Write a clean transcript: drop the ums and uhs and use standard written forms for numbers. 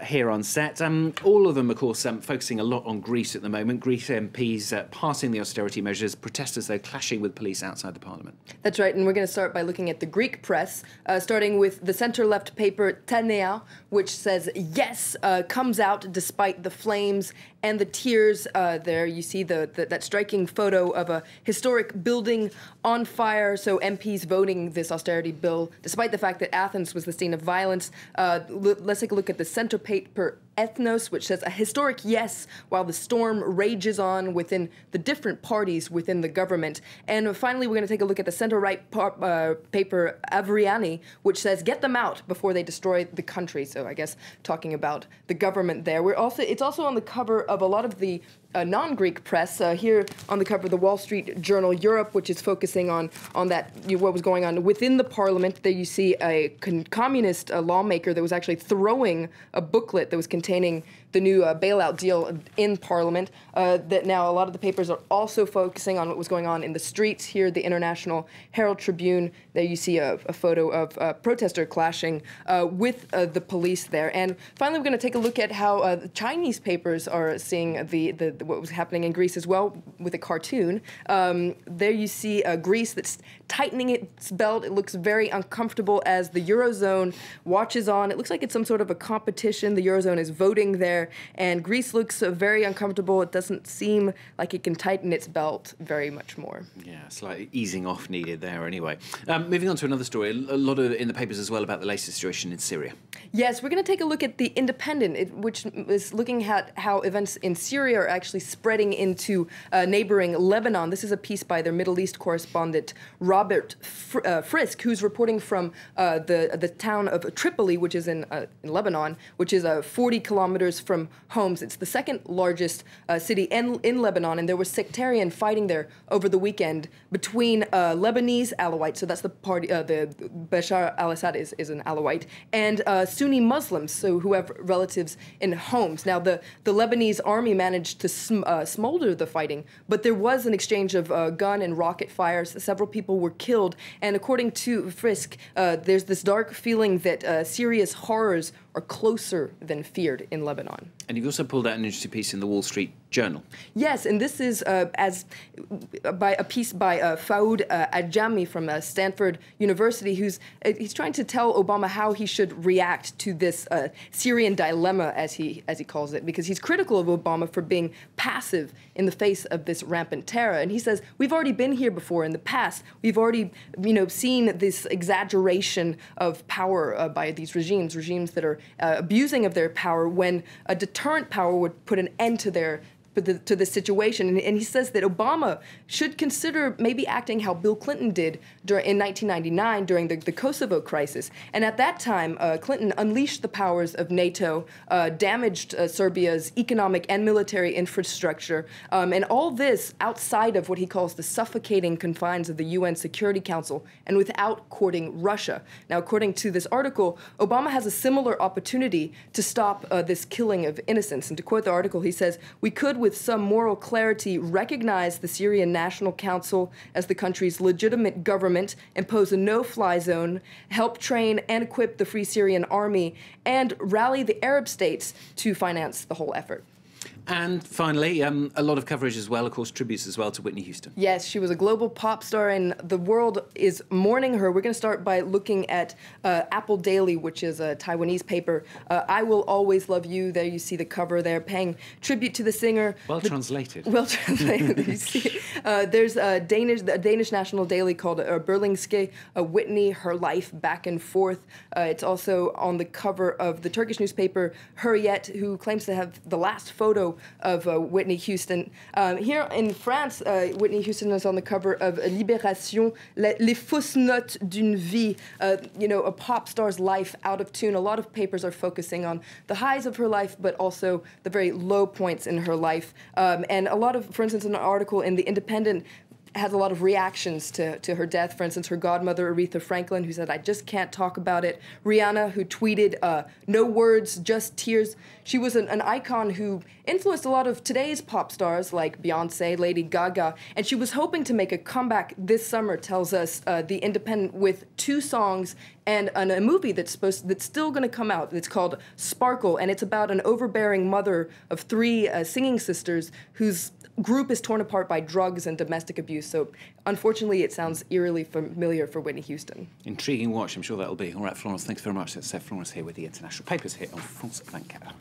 Here on set. All of them, of course, focusing a lot on Greece at the moment. Greece MPs passing the austerity measures, protesters, though, clashing with police outside the parliament. That's right, and we're going to start by looking at the Greek press, starting with the centre-left paper Tanea, which says, yes, comes out despite the flames and the tears. There you see that striking photo of a historic building on fire, so MPs voting this austerity bill, despite the fact that Athens was the scene of violence. Let's take a look at the centre paper Ethnos, which says a historic yes while the storm rages on within the different parties within the government. And finally, we're going to take a look at the center-right paper Avriani, which says get them out before they destroy the country. So I guess talking about the government there. It's also on the cover of a lot of the non-Greek press. Here on the cover of the Wall Street Journal Europe, which is focusing on that, what was going on within the parliament. There you see a communist lawmaker that was actually throwing a booklet that was containing the new bailout deal in parliament. That now a lot of the papers are also focusing on what was going on in the streets. Here, the International Herald Tribune, there you see a photo of a protester clashing with the police there. And finally, we're going to take a look at how the Chinese papers are seeing what was happening in Greece as well with a cartoon. There you see Greece that's tightening its belt. It looks very uncomfortable as the Eurozone watches on. It looks like it's some sort of a competition. The Eurozone is voting there, and Greece looks very uncomfortable. It doesn't seem like it can tighten its belt very much more. Yeah, slightly easing off needed there anyway. Moving on to another story, a lot in the papers as well about the latest situation in Syria. Yes, we're going to take a look at The Independent, which is looking at how events in Syria are actually spreading into neighboring Lebanon. This is a piece by their Middle East correspondent, Robert Frisk, who's reporting from the town of Tripoli, which is in Lebanon, which is 40 kilometers from Homs. It's the second largest city in Lebanon, and there was sectarian fighting there over the weekend between Lebanese Alawites, so that's the party, the Bashar al-Assad is an Alawite, and Sunni Muslims, so who have relatives in Homs. Now, the Lebanese army managed to smolder the fighting, but there was an exchange of gun and rocket fires. Several people were killed, and according to Frisk, there's this dark feeling that Syria's horrors are closer than feared in Lebanon. And you've also pulled out an interesting piece in the Wall Street Journal. Yes, and this is by a piece by Faoud Adjami from Stanford University, he's trying to tell Obama how he should react to this Syrian dilemma, as he calls it, because he's critical of Obama for being passive in the face of this rampant terror. And he says, we've already been here before in the past. We've already, seen this exaggeration of power by these regimes that are abusing of their power when a deterrent power would put an end to this situation. And he says that Obama should consider maybe acting how Bill Clinton did in 1999 during the Kosovo crisis. And at that time, Clinton unleashed the powers of NATO, damaged Serbia's economic and military infrastructure, and all this outside of what he calls the suffocating confines of the UN Security Council and without courting Russia. Now, according to this article, Obama has a similar opportunity to stop this killing of innocents. And to quote the article, he says, we could, with some moral clarity, recognize the Syrian National Council as the country's legitimate government, impose a no-fly zone, help train and equip the Free Syrian Army, and rally the Arab states to finance the whole effort. And finally, a lot of coverage as well, of course, tributes as well to Whitney Houston. Yes, she was a global pop star, and the world is mourning her. We're going to start by looking at Apple Daily, which is a Taiwanese paper. I Will Always Love You. There you see the cover there, paying tribute to the singer. Well translated. Well translated. You see. There's a Danish national daily called Berlingske Whitney, Her Life Back and Forth. It's also on the cover of the Turkish newspaper Hurriyet, who claims to have the last photo of Whitney Houston. Here in France, Whitney Houston is on the cover of Libération, Les fausses notes d'une vie, a pop star's life out of tune. A lot of papers are focusing on the highs of her life, but also the very low points in her life. And a lot of, for instance, an article in The Independent has a lot of reactions to her death. For instance, her godmother, Aretha Franklin, who said, "I just can't talk about it." Rihanna, who tweeted, "No words, just tears." She was an icon who influenced a lot of today's pop stars like Beyonce, Lady Gaga, and she was hoping to make a comeback this summer, tells us The Independent, with 2 songs and a movie that's still going to come out. It's called Sparkle, and it's about an overbearing mother of 3 singing sisters whose group is torn apart by drugs and domestic abuse. So unfortunately, it sounds eerily familiar for Whitney Houston. Intriguing watch, I'm sure that'll be. All right, Florence, thanks very much. That's Florence here with the international papers here on France 24.